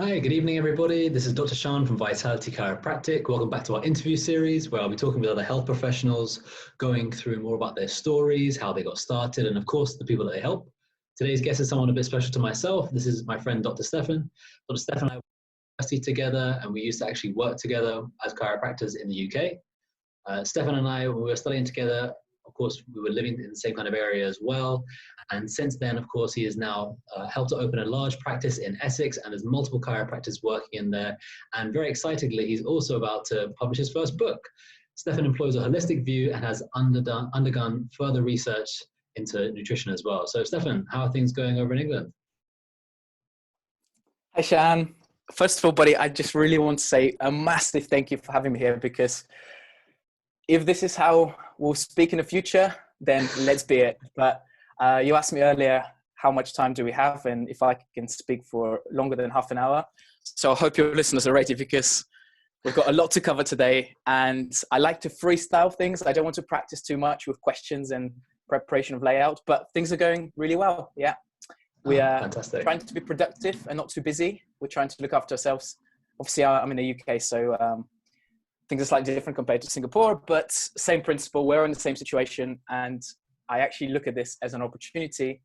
Hi, good evening, everybody. This is Dr. Shaan from Vitality Chiropractic. Welcome back to our interview series where I'll be talking with other health professionals, going through more about their stories, how they got started, and of course, the people that they help. Today's guest is someone a bit special to myself. This is my friend, Dr. Stefan. Dr. Stefan and I were at university together, and we used to actually work together as chiropractors in the UK. Stefan and I, when we were studying together, of course, we were living in the same kind of area as well. And since then, of course, he has now helped to open a large practice in Essex, and there's multiple chiropractors working in there. And very excitedly, he's also about to publish his first book. Stefan employs a holistic view and has undergone further research into nutrition as well. So Stefan, how are things going over in England? Hi, Shaan. First of all, buddy, I just really want to say a massive thank you for having me here, because if this is how we'll speak in the future, then let's be it. But you asked me earlier, how much time do we have? And if I can speak for longer than half an hour. So I hope your listeners are ready, because we've got a lot to cover today. And I like to freestyle things. I don't want to practice too much with questions and preparation of layout, but things are going really well. Yeah. We are trying to be productive and not too busy. We're trying to look after ourselves. Obviously, I'm in the UK, so things are slightly different compared to Singapore, but same principle. We're in the same situation. And I actually look at this as an opportunity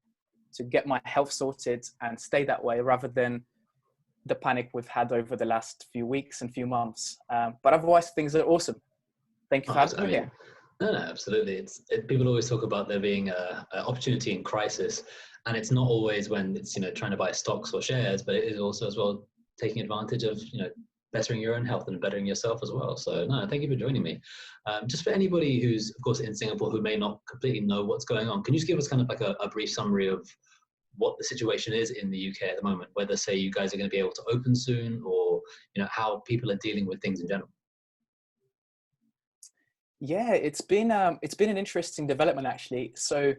to get my health sorted and stay that way, rather than the panic we've had over the last few weeks and few months. But otherwise, things are awesome. Thank you for having me here. No, absolutely. People always talk about there being an opportunity in crisis, and it's not always when it's trying to buy stocks or shares, but it is also as well taking advantage of bettering your own health and bettering yourself as well. So no, thank you for joining me. Just for anybody who's of course in Singapore who may not completely know what's going on, can you just give us kind of like a brief summary of what the situation is in the UK at the moment? Whether say you guys are going to be able to open soon, or how people are dealing with things in general. Yeah, it's been an interesting development actually. So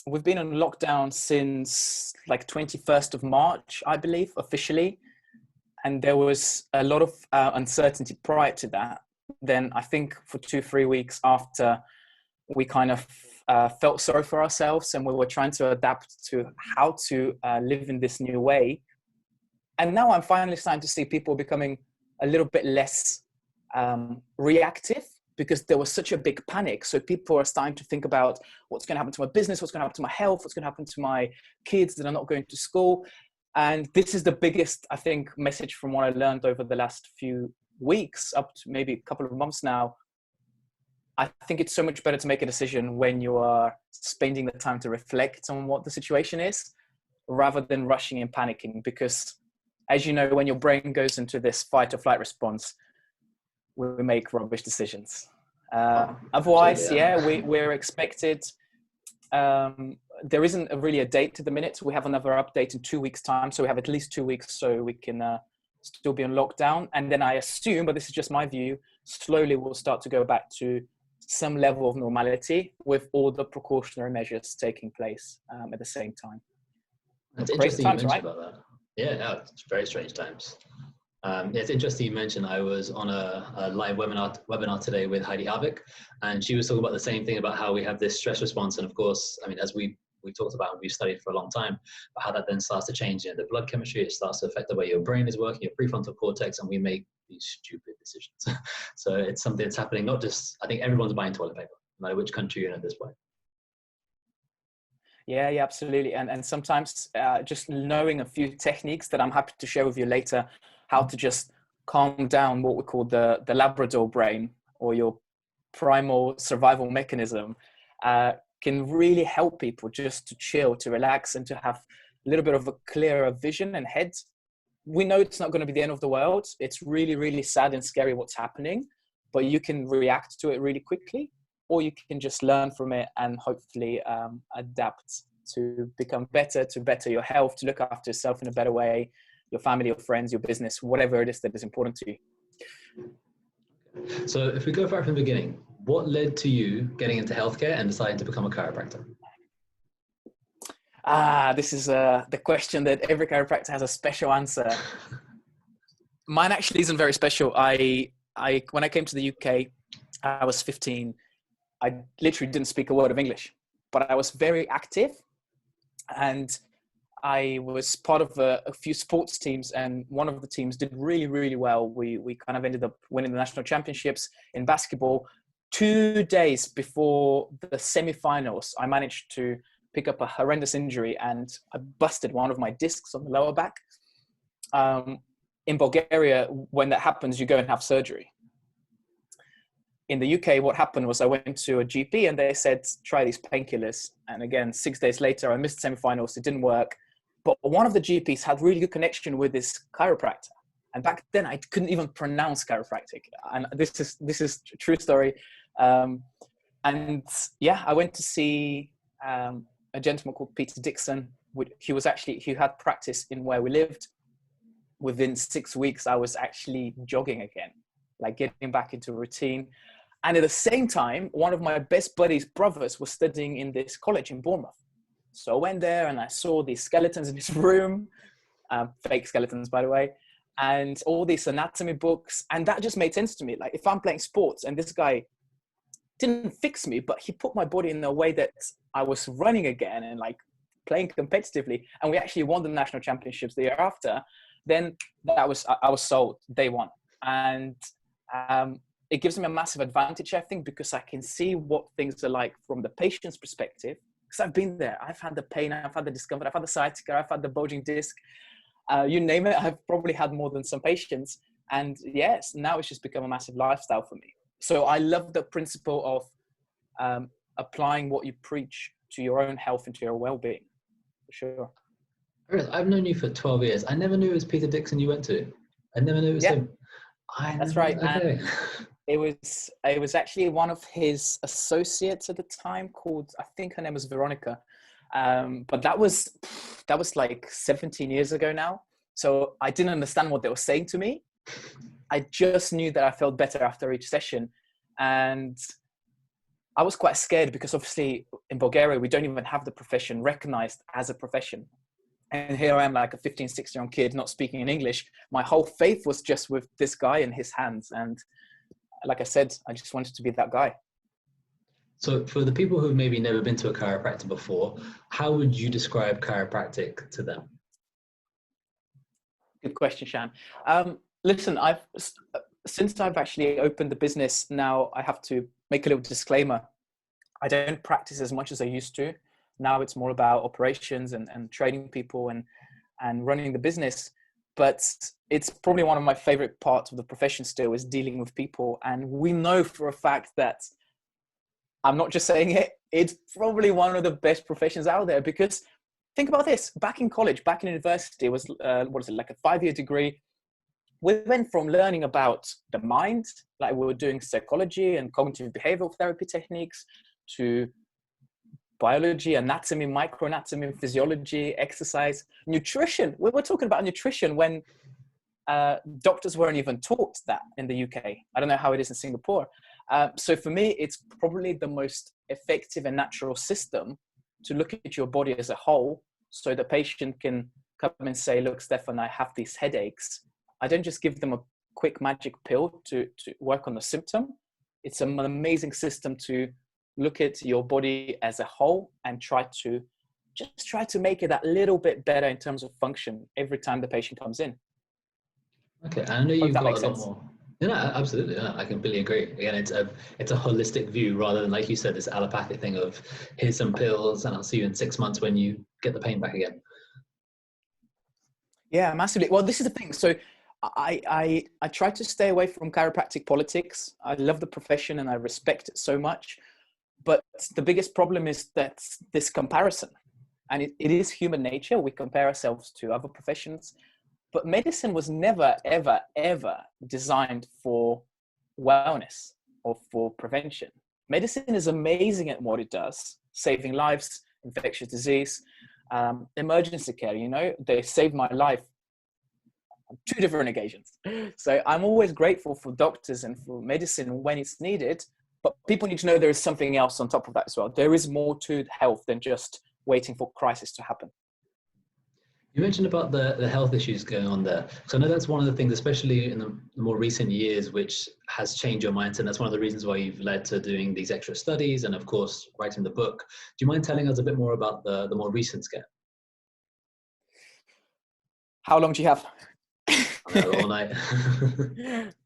we've been on lockdown since like 21st of March, I believe, officially. And there was a lot of uncertainty prior to that. Then I think for 2-3 weeks after, we kind of felt sorry for ourselves, and we were trying to adapt to how to live in this new way. And now I'm finally starting to see people becoming a little bit less reactive, because there was such a big panic. So people are starting to think about what's going to happen to my business, what's going to happen to my health, what's going to happen to my kids that are not going to school. And this is the biggest, I think, message from what I learned over the last few weeks, up to maybe a couple of months now. I think it's so much better to make a decision when you are spending the time to reflect on what the situation is, rather than rushing and panicking. Because as you know, when your brain goes into this fight or flight response, we make rubbish decisions. Otherwise, we're expected. There isn't really a date to the minute. We have another update in 2 weeks' time. So we have at least 2 weeks so we can still be on lockdown. And then I assume, but this is just my view, slowly we'll start to go back to some level of normality, with all the precautionary measures taking place at the same time. That's interesting you mentioned about that. Yeah, it's very strange times. It's interesting you mentioned. I was on a live webinar today with Heidi Havik, and she was talking about the same thing, about how we have this stress response. And of course, I mean, as we talked about and we've studied for a long time, but how that then starts to change the blood chemistry. It starts to affect the way your brain is working, your prefrontal cortex, and we make these stupid decisions. So it's something that's happening. Not just, I think everyone's buying toilet paper, no matter which country you're in at this point. Yeah, absolutely. And sometimes just knowing a few techniques that I'm happy to share with you later, how to just calm down what we call the Labrador brain, or your primal survival mechanism, can really help people just to chill, to relax, and to have a little bit of a clearer vision and head. We know it's not going to be the end of the world. It's really, really sad and scary what's happening, but you can react to it really quickly, or you can just learn from it and hopefully adapt to become better, to better your health, to look after yourself in a better way, your family, your friends, your business, whatever it is that is important to you. So if we go back from the beginning, what led to you getting into healthcare and deciding to become a chiropractor? This is the question that every chiropractor has a special answer. Mine actually isn't very special. When I came to the UK, I was 15. I literally didn't speak a word of English, but I was very active, and I was part of a few sports teams, and one of the teams did really, really well. We kind of ended up winning the national championships in basketball. 2 days before the semi-finals, I managed to pick up a horrendous injury, and I busted one of my discs on the lower back. In Bulgaria, when that happens, you go and have surgery. In the UK, what happened was I went to a GP and they said, try these painkillers. And again, 6 days later, I missed the semi-finals. It didn't work. But one of the GPs had really good connection with this chiropractor. And back then I couldn't even pronounce chiropractic. And this is a true story. And yeah, I went to see a gentleman called Peter Dixon. He had practice in where we lived. Within 6 weeks, I was actually jogging again, like getting back into routine. And at the same time, one of my best buddies' brothers was studying in this college in Bournemouth. So I went there and I saw these skeletons in his room, fake skeletons, by the way, and all these anatomy books. And that just made sense to me. Like, if I'm playing sports and this guy didn't fix me, but he put my body in a way that I was running again and like playing competitively, and we actually won the national championships the year after, then I was sold day one. And it gives me a massive advantage, I think, because I can see what things are like from the patient's perspective. Because I've been there. I've had the pain, I've had the discomfort, I've had the sciatica, I've had the bulging disc. You name it, I've probably had more than some patients. And yes, now it's just become a massive lifestyle for me. So I love the principle of applying what you preach to your own health and to your well-being, for sure. I've known you for 12 years. I never knew it was Peter Dixon you went to. I never knew it was him. That's right. Okay. And it was actually one of his associates at the time called, I think her name was Veronica. But that was like 17 years ago now. So I didn't understand what they were saying to me. I just knew that I felt better after each session. And I was quite scared because obviously in Bulgaria, we don't even have the profession recognized as a profession. And here I am, like a 15, 16-year-old kid, not speaking in English. My whole faith was just with this guy in his hands. And like I said, I just wanted to be that guy. So for the people who've maybe never been to a chiropractor before, how would you describe chiropractic to them? Good question, Shaan. Listen, since I've actually opened the business now, I have to make a little disclaimer. I don't practice as much as I used to. Now it's more about operations and training people and running the business. But it's probably one of my favorite parts of the profession still is dealing with people. And we know for a fact that, I'm not just saying it, it's probably one of the best professions out there, because think about this. Back in college, back in university, it was, like a 5-year degree. We went from learning about the mind, like we were doing psychology and cognitive behavioral therapy techniques, to biology, anatomy, microanatomy, physiology, exercise, nutrition. We were talking about nutrition when doctors weren't even taught that in the UK. I don't know how it is in Singapore. So for me, it's probably the most effective and natural system to look at your body as a whole, so the patient can come and say, look, Stefan, I have these headaches. I don't just give them a quick magic pill to work on the symptom. It's an amazing system to look at your body as a whole and try to make it that little bit better in terms of function every time the patient comes in. Okay, I know you've got a lot more. Yeah, absolutely. Yeah, I completely agree. Again, it's a holistic view rather than, like you said, this allopathic thing of here's some pills and I'll see you in 6 months when you get the pain back again. Yeah, massively. Well, this is the thing. So I try to stay away from chiropractic politics. I love the profession and I respect it so much. But the biggest problem is that this comparison, and it is human nature. We compare ourselves to other professions, but medicine was never, ever, ever designed for wellness or for prevention. Medicine is amazing at what it does, saving lives, infectious disease, emergency care. You know, they saved my life on 2 different occasions. So I'm always grateful for doctors and for medicine when it's needed. But people need to know there is something else on top of that as well. There is more to health than just waiting for crisis to happen. You mentioned about the health issues going on there. So I know that's one of the things, especially in the more recent years, which has changed your mindset. And that's one of the reasons why you've led to doing these extra studies and, of course, writing the book. Do you mind telling us a bit more about the more recent scare? How long do you have? All night.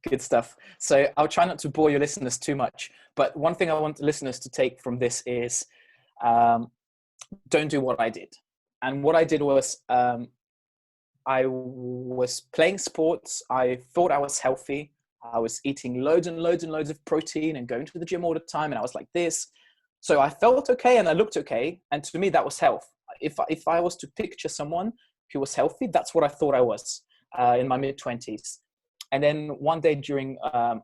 Good stuff. So I'll try not to bore your listeners too much, but one thing I want the listeners to take from this is don't do what I did. And what I did was I was playing sports. I thought I was healthy. I was eating loads and loads and loads of protein and going to the gym all the time. And I was like this. So I felt okay and I looked okay. And to me, that was health. If I was to picture someone who was healthy, that's what I thought I was in my mid-20s. And then one day during a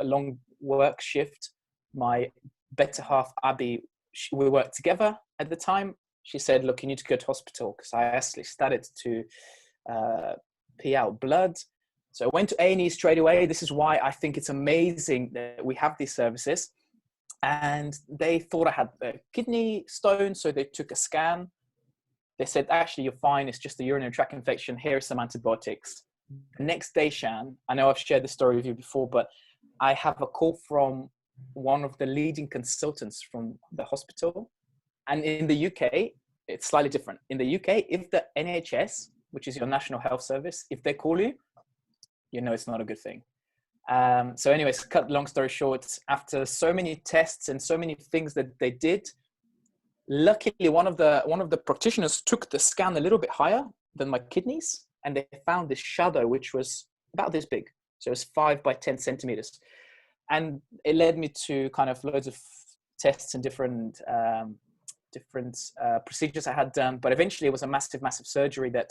long work shift, my better half, Abby, we worked together at the time. She said, look, you need to go to hospital because I actually started to pee out blood. So I went to A&E straight away. This is why I think it's amazing that we have these services. And they thought I had a kidney stone. So they took a scan. They said, actually, you're fine. It's just a urinary tract infection. Here are some antibiotics. The next day, Shaan, I know I've shared this story with you before, but I have a call from one of the leading consultants from the hospital. And in the UK, it's slightly different. In the UK, if the NHS, which is your National Health Service, if they call you, you know it's not a good thing. So anyways, cut long story short, after so many tests and so many things that they did, luckily one of the practitioners took the scan a little bit higher than my kidneys, and they found this shadow which was about this big. So it was 5 by 10 centimeters. And it led me to kind of loads of tests and different procedures I had done. But eventually it was a massive, massive surgery that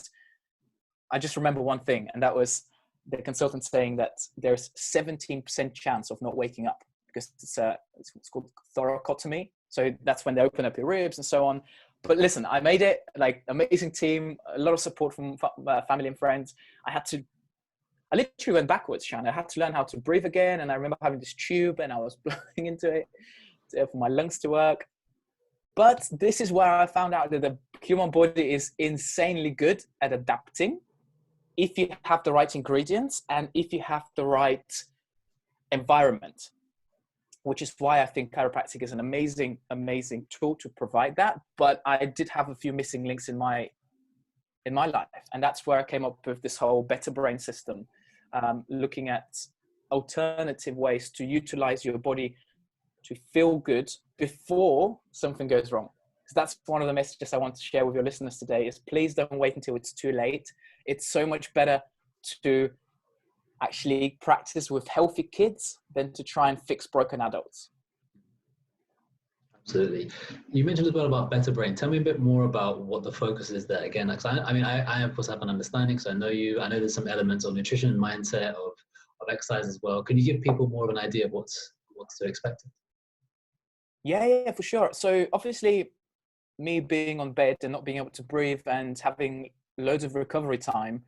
I just remember one thing, and that was the consultant saying that there's 17% chance of not waking up because it's called thoracotomy. So that's when they open up your ribs and so on. But listen, I made it, like amazing team, a lot of support from family and friends. I literally went backwards, Shaan. I had to learn how to breathe again. And I remember having this tube and I was blowing into it for my lungs to work. But this is where I found out that the human body is insanely good at adapting if you have the right ingredients and if you have the right environment, which is why I think chiropractic is an amazing, amazing tool to provide that. But I did have a few missing links in my life. And that's where I came up with this whole better brain system, looking at alternative ways to utilize your body to feel good before something goes wrong. So that's one of the messages I want to share with your listeners today is please don't wait until it's too late. It's so much better to actually practice with healthy kids than to try and fix broken adults. Absolutely. You mentioned as well about better brain. Tell me a bit more about what the focus is there again. Because I of course have an understanding. So I know there's some elements of nutrition and mindset of exercise as well. Can you give people more of an idea of what's to expect? Yeah, for sure. So obviously me being on bed and not being able to breathe and having loads of recovery time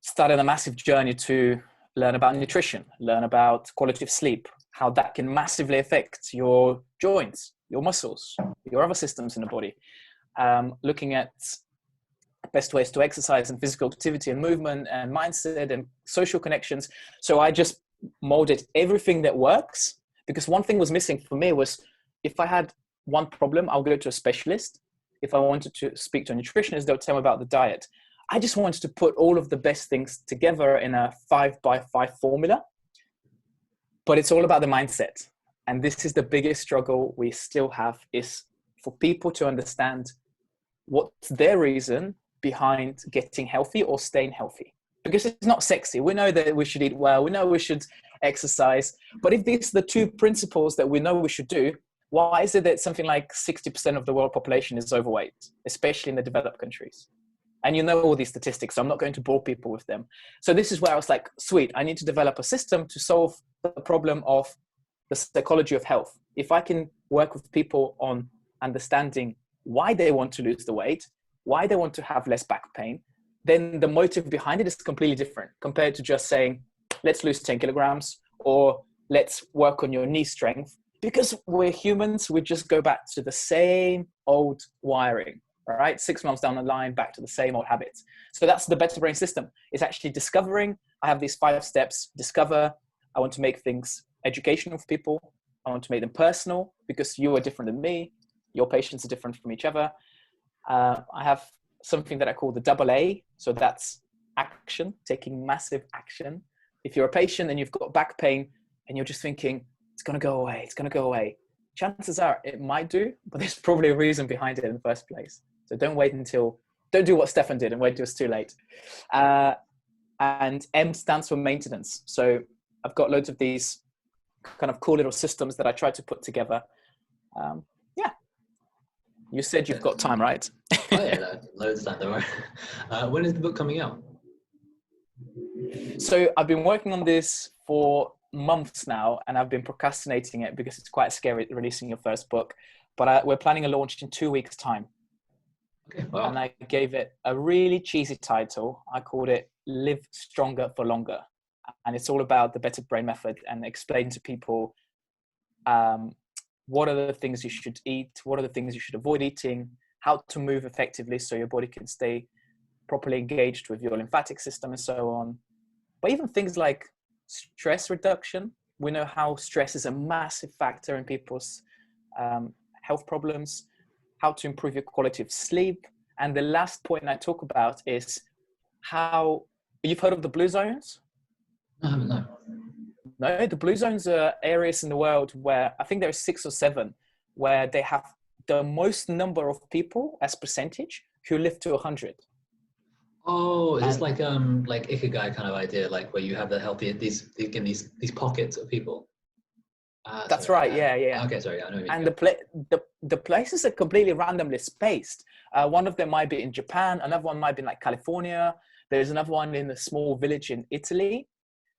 started a massive journey to learn about nutrition, learn about quality of sleep, how that can massively affect your joints, your muscles, your other systems in the body. Looking at best ways to exercise and physical activity and movement and mindset and social connections. So I just molded everything that works, because one thing was missing for me was if I had one problem, I'll go to a specialist. If I wanted to speak to a nutritionist, they'll tell me about the diet. I just wanted to put all of the best things together in a 5x5 formula, but it's all about the mindset. And this is the biggest struggle we still have, is for people to understand what's their reason behind getting healthy or staying healthy. Because it's not sexy. We know that we should eat well. We know we should exercise. But if these are the two principles that we know we should do, why is it that something like 60% of the world population is overweight, especially in the developed countries? And you know all these statistics, so I'm not going to bore people with them. So this is where I was like, sweet, I need to develop a system to solve the problem of the psychology of health. If I can work with people on understanding why they want to lose the weight, why they want to have less back pain, then the motive behind it is completely different compared to just saying, let's lose 10 kilograms or let's work on your knee strength. Because we're humans, we just go back to the same old wiring. All right, 6 months down the line, back to the same old habits. So that's the better brain system. It's actually discovering. I have these 5 steps. Discover. I want to make things educational for people. I want to make them personal because you are different than me. Your patients are different from each other. I have something that I call the AA. So that's action, taking massive action. If you're a patient and you've got back pain and you're just thinking, it's going to go away, it's going to go away, chances are it might do, but there's probably a reason behind it in the first place. So don't do what Stefan did and wait till it's too late. And M stands for maintenance. So I've got loads of these kind of cool little systems that I try to put together. Yeah. You said you've got time, right? Oh yeah, no, loads of that, don't worry. When is the book coming out? So I've been working on this for months now, and I've been procrastinating it because it's quite scary releasing your first book. But we're planning a launch in 2 weeks' time. Okay, wow. And I gave it a really cheesy title. I called it Live Stronger for Longer. And it's all about the better brain method and explain to people what are the things you should eat, what are the things you should avoid eating, how to move effectively so your body can stay properly engaged with your lymphatic system and so on. But even things like stress reduction. We know how stress is a massive factor in people's health problems, how to improve your quality of sleep. And the last point I talk about is how, you've heard of the blue zones? I haven't, no. No, the blue zones are areas in the world where I think there are 6 or 7 where they have the most number of people as percentage who live to 100. Oh, is this like Ikigai kind of idea, like where you have the healthy these pockets of people? That's right. Yeah. Okay, sorry. I know. And the places are completely randomly spaced. One of them might be in Japan. Another one might be in like California. There's another one in a small village in Italy.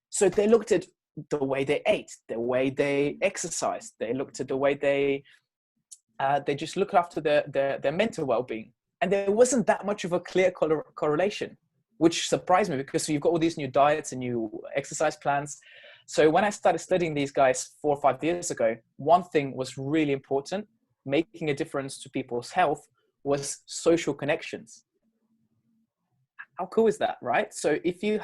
So they looked at the way they ate, the way they exercised. They looked at the way they just look after their mental well-being. And there wasn't that much of a clear correlation, which surprised me because you've got all these new diets and new exercise plans. So when I started studying these guys 4 or 5 years ago, one thing was really important, making a difference to people's health, was social connections. How cool is that, right? So if you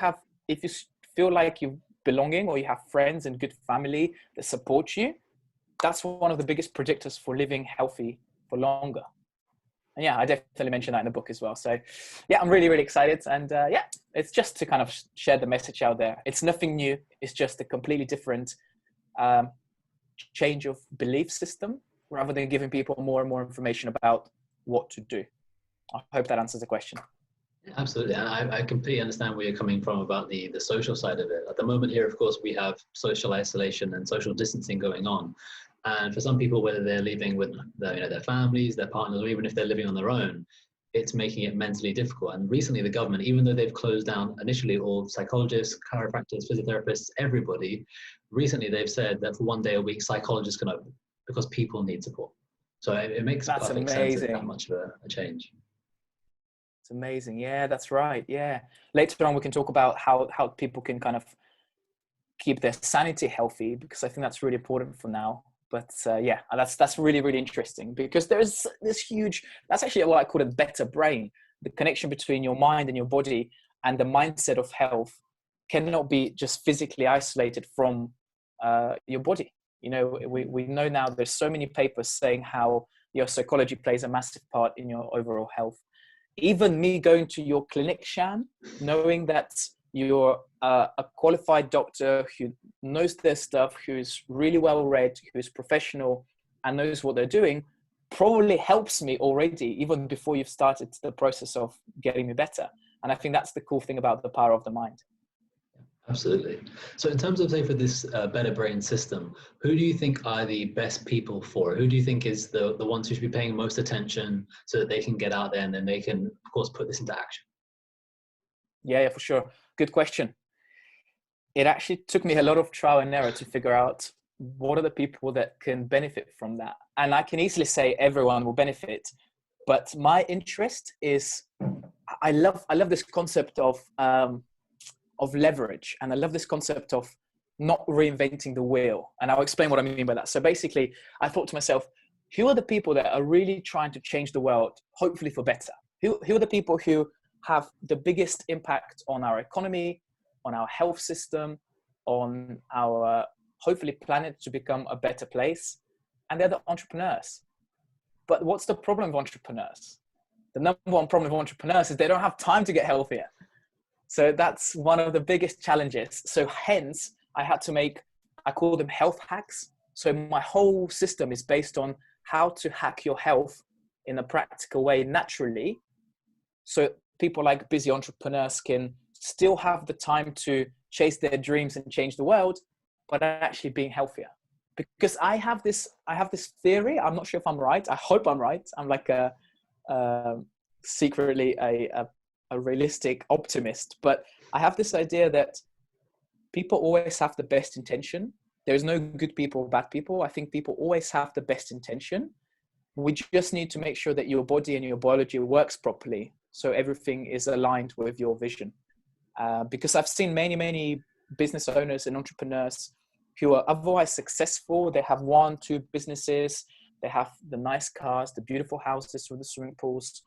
feel like you're belonging or you have friends and good family that support you, that's one of the biggest predictors for living healthy for longer. And yeah, I definitely mentioned that in the book as well. So yeah, I'm really, really excited. And yeah, it's just to kind of share the message out there. It's nothing new. It's just a completely different change of belief system rather than giving people more and more information about what to do. I hope that answers the question. Yeah, absolutely. And I completely understand where you're coming from about the social side of it. At the moment here, of course, we have social isolation and social distancing going on. And for some people, whether they're living with their families, their partners, or even if they're living on their own, it's making it mentally difficult. And recently the government, even though they've closed down initially all psychologists, chiropractors, physiotherapists, everybody, recently they've said that for 1 day a week, psychologists can open because people need support. So it makes perfect sense of that much of a change. It's amazing. Yeah, that's right. Yeah. Later on, we can talk about how people can kind of keep their sanity healthy, because I think that's really important for now. But yeah, that's really, really interesting, because there's this huge, that's actually what I call a better brain. The connection between your mind and your body and the mindset of health cannot be just physically isolated from your body. You know, we know now there's so many papers saying how your psychology plays a massive part in your overall health. Even me going to your clinic, Shaan, knowing that you're a qualified doctor who knows their stuff, who's really well read, who's professional and knows what they're doing, probably helps me already, even before you've started the process of getting me better. And I think that's the cool thing about the power of the mind. Absolutely. So in terms of, say, for this better brain system, who do you think are the best people for it? Who do you think is the ones who should be paying most attention so that they can get out there and then they can, of course, put this into action? Yeah, for sure. Good question. It actually took me a lot of trial and error to figure out what are the people that can benefit from that. And I can easily say everyone will benefit, but my interest is, I love this concept of leverage. And I love this concept of not reinventing the wheel. And I'll explain what I mean by that. So basically, I thought to myself, who are the people that are really trying to change the world, hopefully for better? Who are the people who have the biggest impact on our economy, on our health system, on our, hopefully, planet to become a better place? And they're the entrepreneurs. But what's the problem with entrepreneurs? The number one problem with entrepreneurs is they don't have time to get healthier. So that's one of the biggest challenges. So hence I had to I call them health hacks. So my whole system is based on how to hack your health in a practical way naturally. So people like busy entrepreneurs can still have the time to chase their dreams and change the world, but actually being healthier. Because I have this theory. I'm not sure if I'm right. I hope I'm right. I'm like secretly a realistic optimist, but I have this idea that people always have the best intention. There's no good people or bad people. I think people always have the best intention. We just need to make sure that your body and your biology works properly, so everything is aligned with your vision. Because I've seen many business owners and entrepreneurs who are otherwise successful. They have 1, 2 businesses. They have the nice cars, the beautiful houses with the swimming pools.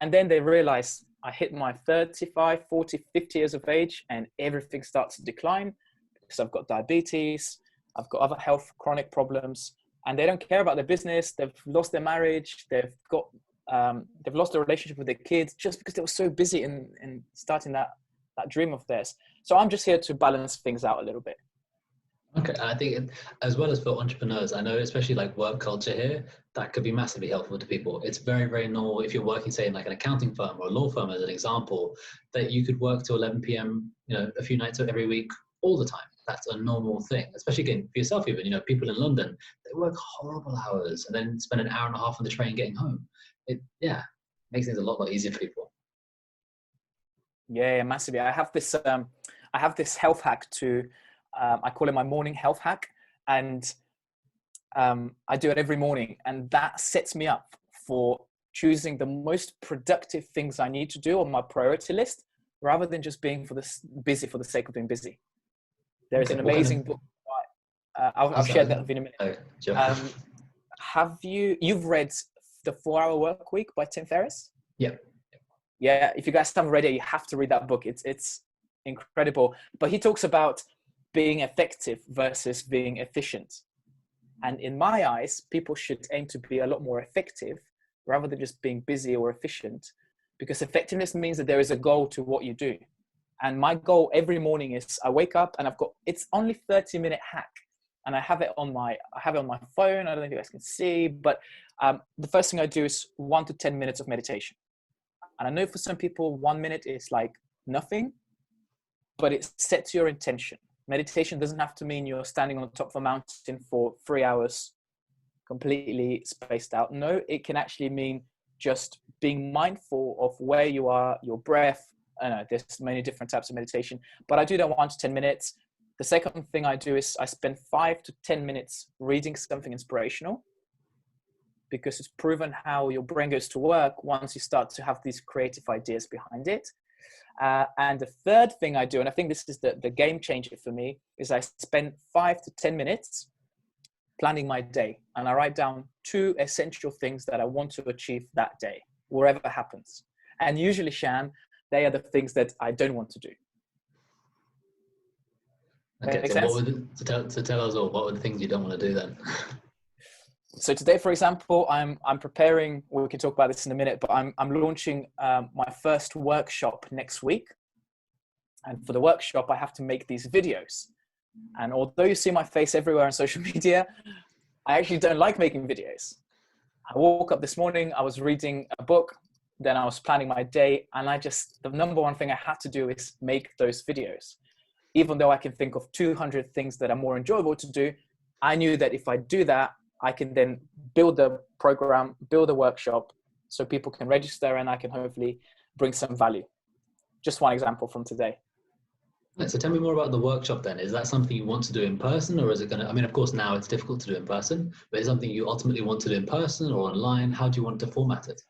And then they realize, I hit my 35, 40, 50 years of age and everything starts to decline because I've got diabetes, I've got other health, chronic problems, and they don't care about their business. They've lost their marriage. They've lost their relationship with their kids just because they were so busy in starting that dream of theirs. So I'm just here to balance things out a little bit. Okay, I think as well as for entrepreneurs, I know especially like work culture here, that could be massively helpful to people. It's very, very normal if you're working, say, in like an accounting firm or a law firm as an example, that you could work till 11 p.m., a few nights every week, all the time. That's a normal thing, especially again for yourself even, people in London, they work horrible hours and then spend an hour and a half on the train getting home. It makes things a lot easier for people. Yeah, massively. I have this health hack I call it my morning health hack, and I do it every morning, and that sets me up for choosing the most productive things I need to do on my priority list, rather than just being busy for the sake of being busy. There is an amazing book. I'll share that with you in a minute. Sure. You've read The 4-Hour Work Week by Tim Ferriss? Yeah. If you guys haven't read it, you have to read that book. It's incredible. But he talks about being effective versus being efficient. And in my eyes, people should aim to be a lot more effective rather than just being busy or efficient, because effectiveness means that there is a goal to what you do. And my goal every morning is I wake up and it's only 30-minute hack. And I have it on my phone. I don't know if you guys can see, but the first thing I do is 1 to 10 minutes of meditation. And I know for some people, 1 minute is like nothing, but it sets your intention. Meditation doesn't have to mean you're standing on the top of a mountain for 3 hours, completely spaced out. No, it can actually mean just being mindful of where you are, your breath. I know there's many different types of meditation, but I do that 1 to 10 minutes. The second thing I do is I spend 5 to 10 minutes reading something inspirational, because it's proven how your brain goes to work once you start to have these creative ideas behind it. And the third thing I do, and I think this is the game changer for me, is I spend 5 to 10 minutes planning my day. And I write down 2 essential things that I want to achieve that day, wherever happens. And usually, Shaan, they are the things that I don't want to do. Okay, so tell us all, what were the things you don't want to do then? So today, for example, I'm preparing, we can talk about this in a minute, but I'm launching my first workshop next week. And for the workshop, I have to make these videos. And although you see my face everywhere on social media, I actually don't like making videos. I woke up this morning, I was reading a book, then I was planning my day, and the number one thing I had to do is make those videos. Even though I can think of 200 things that are more enjoyable to do, I knew that if I do that, I can then build the program, build a workshop so people can register and I can hopefully bring some value. Just one example from today. So tell me more about the workshop then. Is that something you want to do in person, or is it of course now it's difficult to do in person, but is it something you ultimately want to do in person or online? How do you want to format it?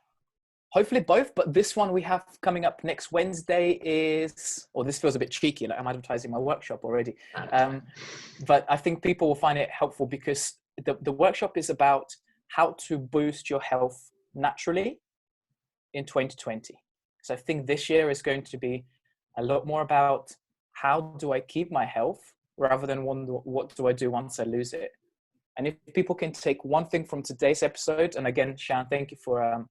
Hopefully both, but this one we have coming up next Wednesday this feels a bit cheeky, like I'm advertising my workshop already. But I think people will find it helpful because the workshop is about how to boost your health naturally in 2020. So I think this year is going to be a lot more about how do I keep my health rather than what do I do once I lose it. And if people can take one thing from today's episode, and again, Shaan, thank you for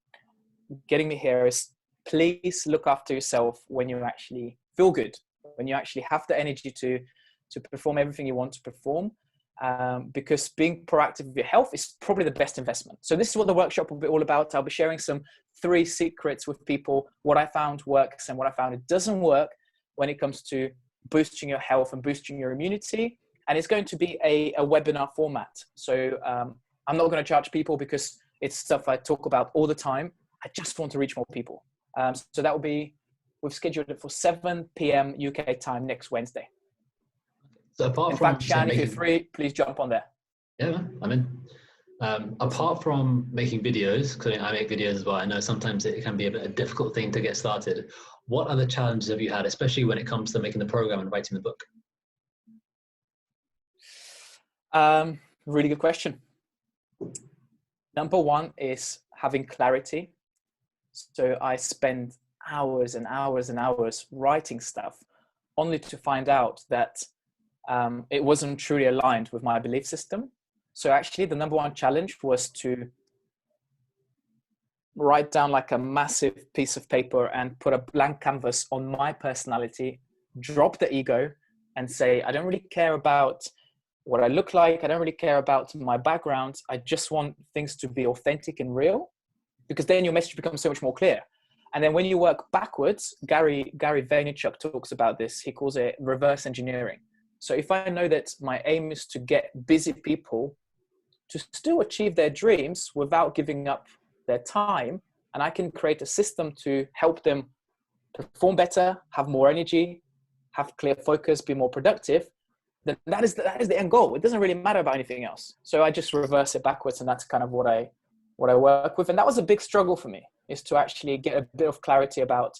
getting me here, is please look after yourself when you actually feel good, when you actually have the energy to perform everything you want to perform. Because being proactive with your health is probably the best investment. So this is what the workshop will be all about. I'll be sharing some 3 secrets with people, what I found works and what I found it doesn't work when it comes to boosting your health and boosting your immunity. And it's going to be a webinar format. So I'm not going to charge people because it's stuff I talk about all the time. I just want to reach more people. So that will be, we've scheduled it for 7 p.m. UK time next Wednesday. So apart in from fact, Shaan, if you're free, please jump on there. Yeah, I'm in. Apart from making videos, because I make videos as well, I know sometimes it can be a difficult thing to get started. What other challenges have you had, especially when it comes to making the program and writing the book? Really good question. Number 1 is having clarity. So I spend hours and hours and hours writing stuff only to find out that it wasn't truly aligned with my belief system. So actually the number 1 challenge was to write down like a massive piece of paper and put a blank canvas on my personality, drop the ego and say, I don't really care about what I look like. I don't really care about my background. I just want things to be authentic and real, because then your message becomes so much more clear. And then when you work backwards, Gary Vaynerchuk talks about this. He calls it reverse engineering. So if I know that my aim is to get busy people to still achieve their dreams without giving up their time, and I can create a system to help them perform better, have more energy, have clear focus, be more productive, then that is the end goal. It doesn't really matter about anything else. So I just reverse it backwards, and that's kind of what I work with. And that was a big struggle for me, is to actually get a bit of clarity about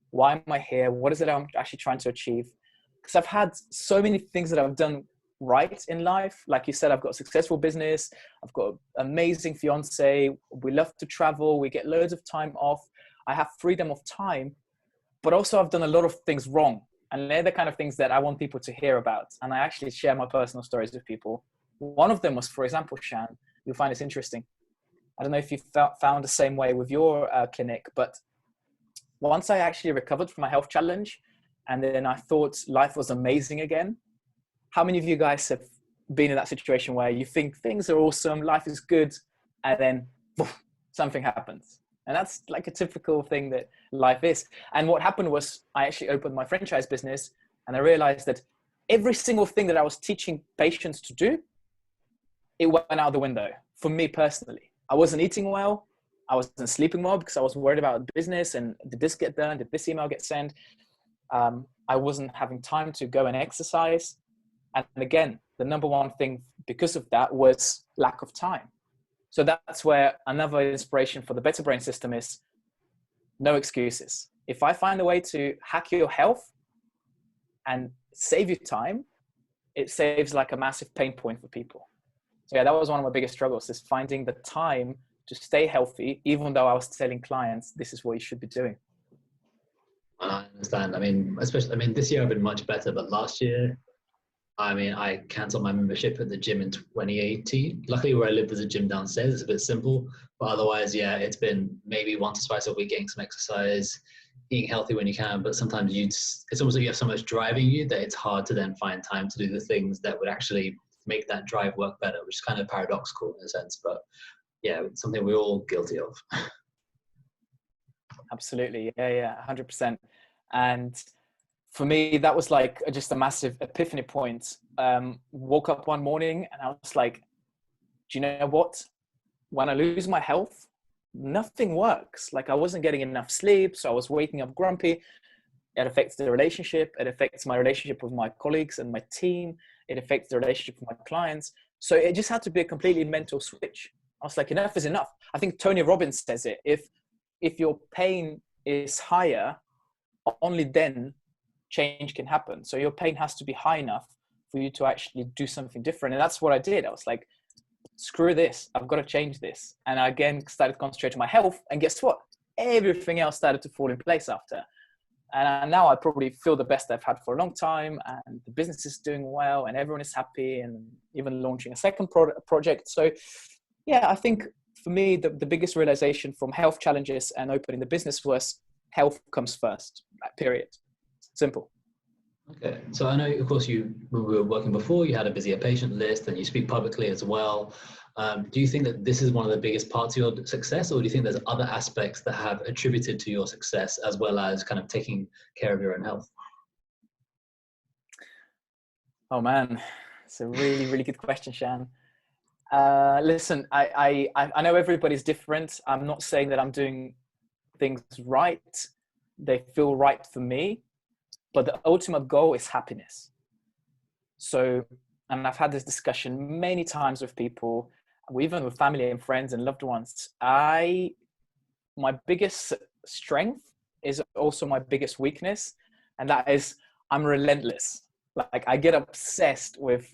why am I here? What is it I'm actually trying to achieve? Because I've had so many things that I've done right in life. Like you said, I've got a successful business. I've got an amazing fiance. We love to travel. We get loads of time off. I have freedom of time, but also I've done a lot of things wrong. And they're the kind of things that I want people to hear about. And I actually share my personal stories with people. One of them was, for example, Shaan, you'll find this interesting. I don't know if you found the same way with your clinic, but once I actually recovered from my health challenge, and then I thought life was amazing again. How many of you guys have been in that situation where you think things are awesome, life is good, and then poof, something happens? And that's like a typical thing that life is. And what happened was I actually opened my franchise business, and I realized that every single thing that I was teaching patients to do, it went out the window for me personally. I wasn't eating well. I wasn't sleeping well because I was worried about business and did this get done? Did this email get sent? I wasn't having time to go and exercise. And again, the number 1 thing because of that was lack of time. So that's where another inspiration for the Better Brain system is no excuses. If I find a way to hack your health and save you time, it saves like a massive pain point for people. So yeah, that was one of my biggest struggles, is finding the time to stay healthy, even though I was telling clients, this is what you should be doing. I understand. This year I've been much better, but last year, I canceled my membership at the gym in 2018. Luckily, where I live, there's a gym downstairs. It's a bit simple, but otherwise, yeah, it's been maybe once or twice a week getting some exercise, eating healthy when you can. But sometimes it's almost like you have so much driving you that it's hard to then find time to do the things that would actually make that drive work better, which is kind of paradoxical in a sense. But yeah, it's something we're all guilty of. Absolutely. Yeah, 100%. And for me, that was like just a massive epiphany point. Woke up one morning and I was like, do you know what? When I lose my health, nothing works. Like I wasn't getting enough sleep. So I was waking up grumpy. It affects the relationship. It affects my relationship with my colleagues and my team. It affects the relationship with my clients. So it just had to be a completely mental switch. I was like, enough is enough. I think Tony Robbins says it. If your pain is higher, only then change can happen. So your pain has to be high enough for you to actually do something different. And that's what I did. I was like, screw this. I've got to change this. And I again started concentrating on my health. And guess what? Everything else started to fall in place after. And now I probably feel the best I've had for a long time. And the business is doing well and everyone is happy and even launching a second project. So yeah, I think for me, the biggest realization from health challenges and opening the business was health comes first, period. Simple. Okay, so I know, of course, when we were working before, you had a busier patient list and you speak publicly as well. Do you think that this is one of the biggest parts of your success, or do you think there's other aspects that have attributed to your success as well as kind of taking care of your own health? Oh man, it's a really, really good question, Shaan. Listen, I know everybody's different. I'm not saying that I'm doing things right. They feel right for me, but the ultimate goal is happiness. So, and I've had this discussion many times with people, even with family and friends and loved ones. My biggest strength is also my biggest weakness, and that is I'm relentless. Like I get obsessed with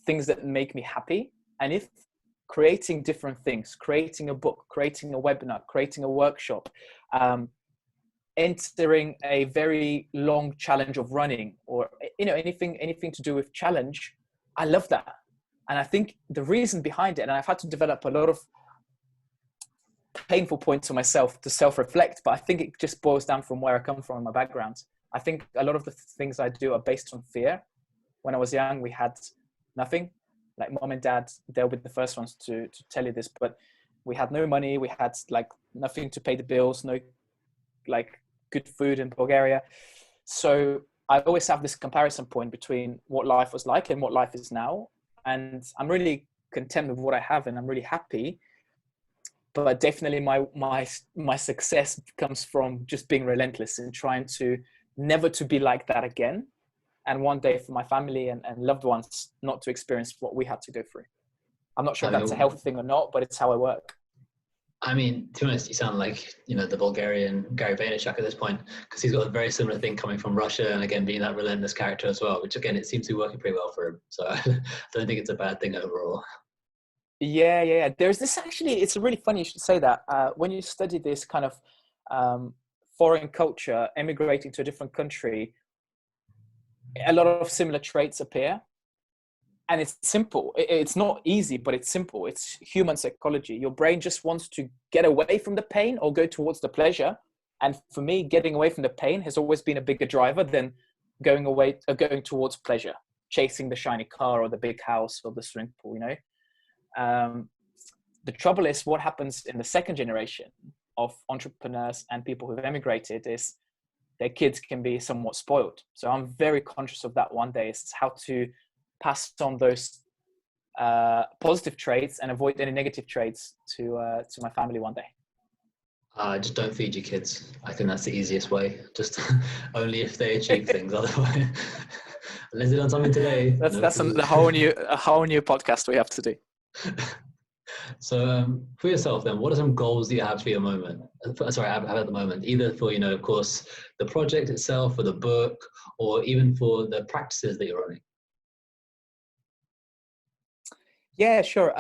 things that make me happy. And if creating different things, creating a book, creating a webinar, creating a workshop, entering a very long challenge of running, or anything to do with challenge, I love that. And I think the reason behind it, and I've had to develop a lot of painful points for myself to self-reflect, but I think it just boils down from where I come from, my background. I think a lot of the things I do are based on fear. When I was young, we had nothing. Like mom and dad, they'll be the first ones to tell you this, but we had no money. We had like nothing to pay the bills, no like good food in Bulgaria. So I always have this comparison point between what life was like and what life is now. And I'm really content with what I have and I'm really happy. But definitely my success comes from just being relentless and trying to never to be like that again. And one day for my family and loved ones not to experience what we had to go through. I'm not sure if that's a healthy thing or not, but it's how I work. I mean, to be honest, you sound like, the Bulgarian Gary Vaynerchuk at this point, because he's got a very similar thing coming from Russia and again, being that relentless character as well, which again, it seems to be working pretty well for him. So I don't think it's a bad thing overall. Yeah. There's this actually, it's really funny you should say that. When you study this kind of foreign culture, emigrating to a different country, a lot of similar traits appear. And it's simple. It's not easy, but it's simple. It's human psychology. Your brain just wants to get away from the pain or go towards the pleasure. And for me, getting away from the pain has always been a bigger driver than going towards pleasure, chasing the shiny car or the big house or the swimming pool, The trouble is what happens in the second generation of entrepreneurs and people who've emigrated is their kids can be somewhat spoiled. So I'm very conscious of that one day. It's how to pass on those positive traits and avoid any negative traits to my family one day. Just don't feed your kids. I think that's the easiest way. Just only if they achieve things. Otherwise, unless they've done something today. That's a whole new podcast we have to do. So for yourself then, what are some goals that you have for your moment? Sorry, I have at the moment, either for, of course, the project itself or the book, or even for the practices that you're running? Yeah, sure.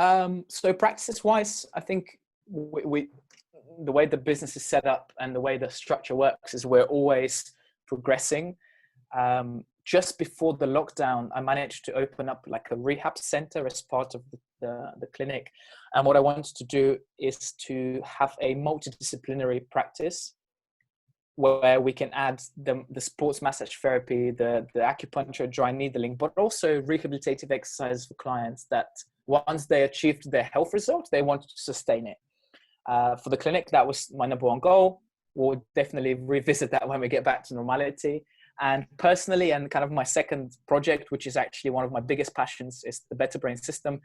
So practices wise, I think the way the business is set up and the way the structure works is we're always progressing. Just before the lockdown, I managed to open up like a rehab center as part of the clinic. And what I wanted to do is to have a multidisciplinary practice where we can add the sports massage therapy, the acupuncture, dry needling, but also rehabilitative exercises for clients that once they achieved their health results, they wanted to sustain it. For the clinic, that was my number one goal. We'll definitely revisit that when we get back to normality. And personally, and kind of my second project, which is actually one of my biggest passions, is the Better Brain System.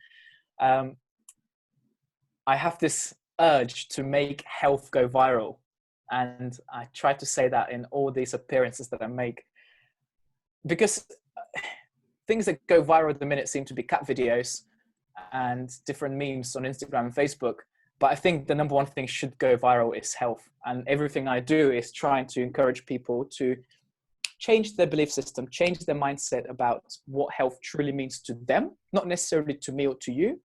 I have this urge to make health go viral. And I try to say that in all these appearances that I make. Because things that go viral at the minute seem to be cat videos and different memes on Instagram and Facebook. But I think the number one thing should go viral is health. And everything I do is trying to encourage people to change their belief system, change their mindset about what health truly means to them, not necessarily to me or to you,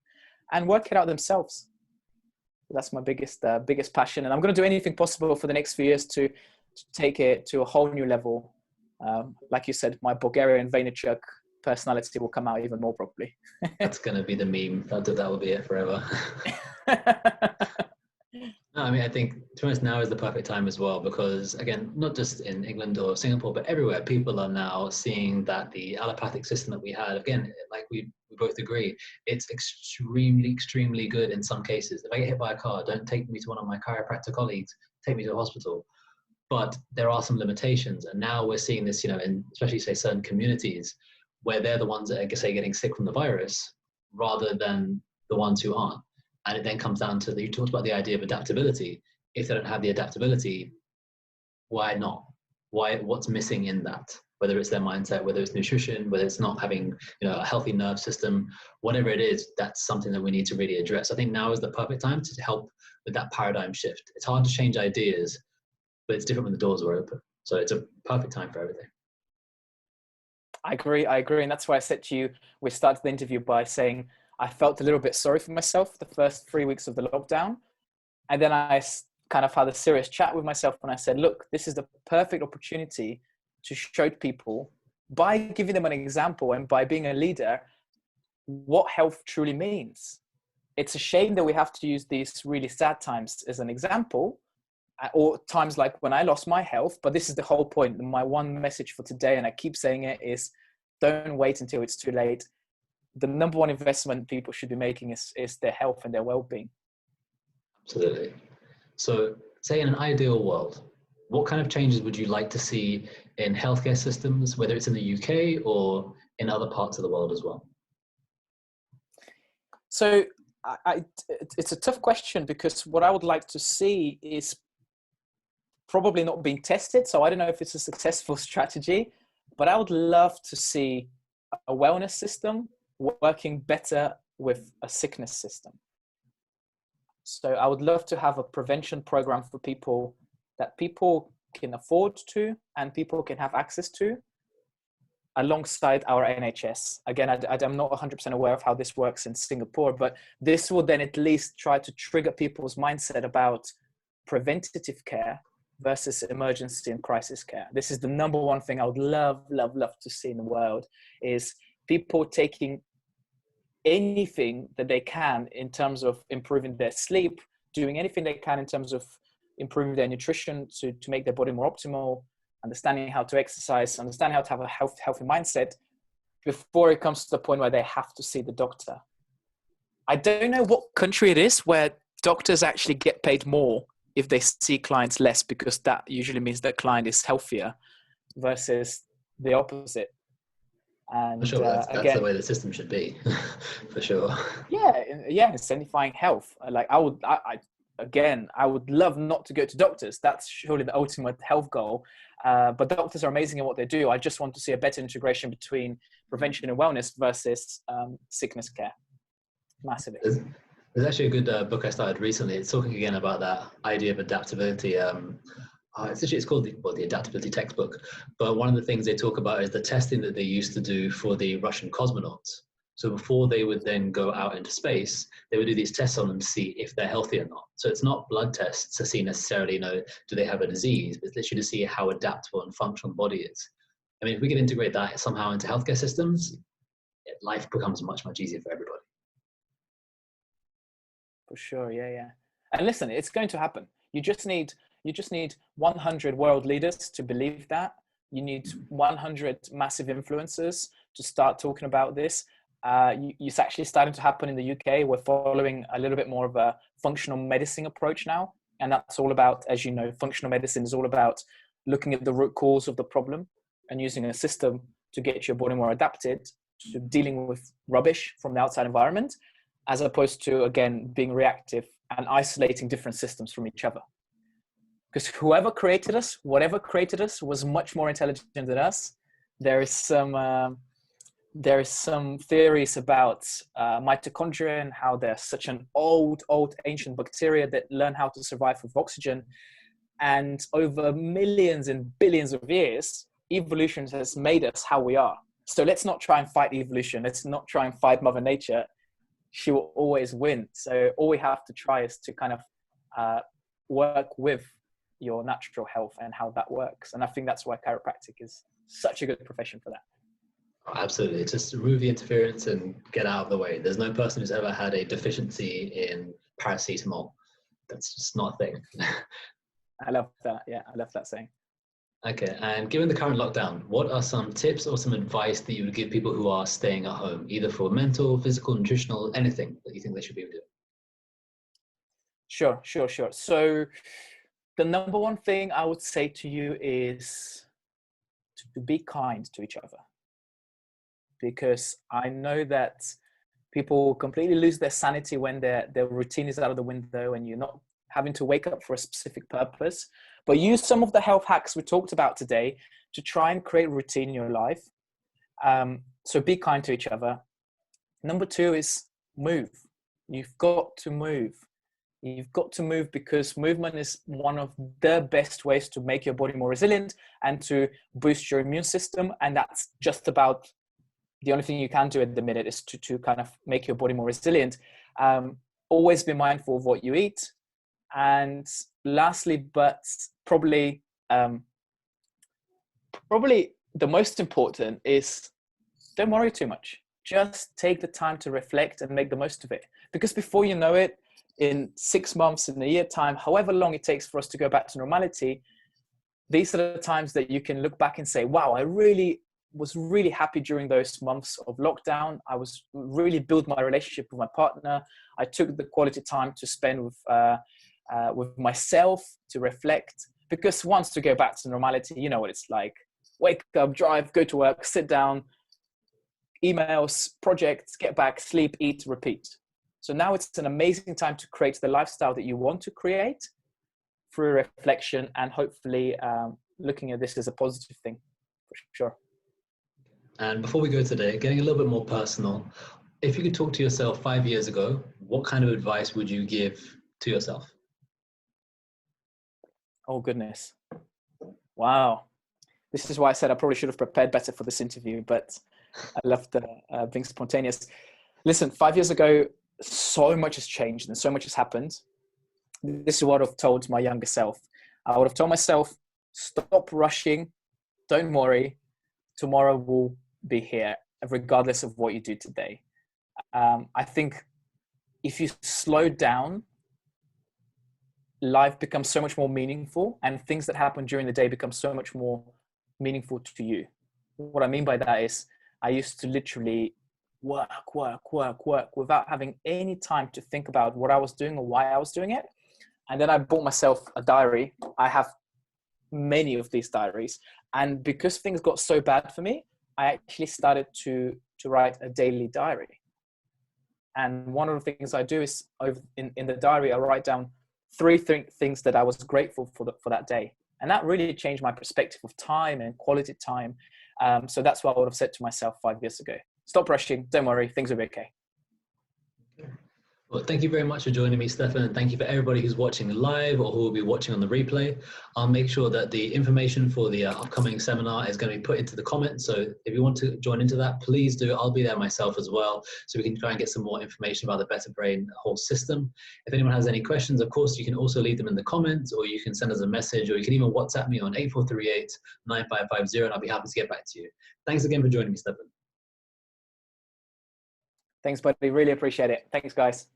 and work it out themselves. That's my biggest passion. And I'm going to do anything possible for the next few years to take it to a whole new level. Like you said, my Bulgarian Vaynerchuk personality will come out even more probably. That's going to be the meme. That will be it forever. I mean, I think, to be honest, now is the perfect time as well, because again, not just in England or Singapore, but everywhere, people are now seeing that the allopathic system that we had, again, like we both agree, it's extremely, extremely good in some cases. If I get hit by a car, don't take me to one of my chiropractor colleagues, take me to a hospital. But there are some limitations. And now we're seeing this, in especially say certain communities where they're the ones that are, say, getting sick from the virus rather than the ones who aren't. And it then comes down to, you talked about the idea of adaptability. If they don't have the adaptability, why not? What's missing in that? Whether it's their mindset, whether it's nutrition, whether it's not having, a healthy nerve system, whatever it is, that's something that we need to really address. I think now is the perfect time to help with that paradigm shift. It's hard to change ideas, but it's different when the doors are open. So it's a perfect time for everything. I agree. And that's why I said to you, we started the interview by saying, I felt a little bit sorry for myself the first 3 weeks of the lockdown. And then I kind of had a serious chat with myself when I said, look, this is the perfect opportunity to show people, by giving them an example and by being a leader, what health truly means. It's a shame that we have to use these really sad times as an example, or times like when I lost my health. But this is the whole point. My one message for today, and I keep saying it, is don't wait until it's too late. The number one investment people should be making is their health and their well-being. Absolutely. So say in an ideal world, what kind of changes would you like to see in healthcare systems, whether it's in the UK or in other parts of the world as well? So it's a tough question, because what I would like to see is probably not being tested. So I don't know if it's a successful strategy, but I would love to see a wellness system working better with a sickness system. So I would love to have a prevention program for people that people can afford to and people can have access to, alongside our NHS. Again, I'm not 100% aware of how this works in Singapore, but this will then at least try to trigger people's mindset about preventative care versus emergency and crisis care. This is the number one thing I would love to see in the world, is people taking anything that they can in terms of improving their sleep, doing anything they can in terms of improving their nutrition to make their body more optimal, understanding how to exercise, understanding how to have a healthy mindset before it comes to the point where they have to see the doctor. I don't know what country it is where doctors actually get paid more if they see clients less, because that usually means that client is healthier versus the opposite. And for sure, that's again, the way the system should be. For sure. Yeah, incentivizing health. Like I would love not to go to doctors. That's surely the ultimate health goal. But doctors are amazing at what they do. I just want to see a better integration between prevention and wellness versus sickness care. Massively. There's actually a good book I started recently. It's talking again about that idea of adaptability. It's called the adaptability textbook. But one of the things they talk about is the testing that they used to do for the Russian cosmonauts. So before they would then go out into space, they would do these tests on them to see if they're healthy or not. So it's not blood tests to see necessarily, do they have a disease, but it's literally to see how adaptable and functional the body is. I mean, if we can integrate that somehow into healthcare systems, life becomes much, much easier for everybody. For sure, yeah. And listen, it's going to happen. You just need 100 world leaders to believe that. You need 100 massive influencers to start talking about this. It's actually starting to happen in the UK. We're following a little bit more of a functional medicine approach now. And that's all about, as you know, functional medicine is all about looking at the root cause of the problem and using a system to get your body more adapted to dealing with rubbish from the outside environment, as opposed to, again, being reactive and isolating different systems from each other. Because whoever created us, whatever created us, was much more intelligent than us. There is some theories about mitochondria and how they're such an old ancient bacteria that learn how to survive with oxygen. And over millions and billions of years, evolution has made us how we are. So let's not try and fight evolution. Let's not try and fight Mother Nature. She will always win. So all we have to try is to kind of work with your natural health and how that works. And I think that's why chiropractic is such a good profession for that. Absolutely. Just remove the interference and get out of the way. There's no person who's ever had a deficiency in paracetamol. that's just not a thing. I love that. Yeah, I love that saying. Okay, and given the current lockdown, what are some tips or some advice that you would give people who are staying at home, either for mental, physical, nutritional, anything that you think they should be doing? Sure. So the number one thing I would say to you is to be kind to each other, because I know that people completely lose their sanity when their routine is out of the window and you're not having to wake up for a specific purpose. But use some of the health hacks we talked about today to try and create routine in your life. So be kind to each other. Number two is move. You've got to move. You've got to move, because movement is one of the best ways to make your body more resilient and to boost your immune system. And that's just about the only thing you can do at the minute, is to kind of make your body more resilient. Always be mindful of what you eat. And lastly, but probably the most important, is don't worry too much. Just take the time to reflect and make the most of it. Because before you know it, in 6 months, in a year time, however long it takes for us to go back to normality, these are the times that you can look back and say, wow, I was really happy during those months of lockdown. I was really build my relationship with my partner. I took the quality time to spend with myself, to reflect. Because once to go back to normality, you know what it's like. Wake up, drive, go to work, sit down, emails, projects, get back, sleep, eat, repeat. So now it's an amazing time to create the lifestyle that you want to create through reflection, and hopefully looking at this as a positive thing, for sure. And before we go today, getting a little bit more personal, if you could talk to yourself 5 years ago, what kind of advice would you give to yourself? Oh, goodness. Wow. This is why I said I probably should have prepared better for this interview, but I love being spontaneous. Listen, 5 years ago, so much has changed and so much has happened. This is what I've told my younger self. I would have told myself, stop rushing. Don't worry. Tomorrow will be here, regardless of what you do today. I think if you slow down, life becomes so much more meaningful, and things that happen during the day become so much more meaningful to you. What I mean by that is, I used to literally work without having any time to think about what I was doing or why I was doing it. And then I bought myself a diary. I have many of these diaries. And because things got so bad for me, I actually started to write a daily diary. And one of the things I do is in the diary, I write down 3 things that I was grateful for that day. And that really changed my perspective of time and quality time. So that's what I would have said to myself 5 years ago. Stop rushing. Don't worry. Things will be okay. Well, thank you very much for joining me, Stefan, and thank you for everybody who's watching live or who will be watching on the replay. I'll make sure that the information for the upcoming seminar is going to be put into the comments. So if you want to join into that, please do. I'll be there myself as well, so we can try and get some more information about the Better Brain whole system. If anyone has any questions, of course, you can also leave them in the comments, or you can send us a message, or you can even WhatsApp me on 8438-9550, and I'll be happy to get back to you. Thanks again for joining me, Stefan. Thanks, buddy. Really appreciate it. Thanks, guys.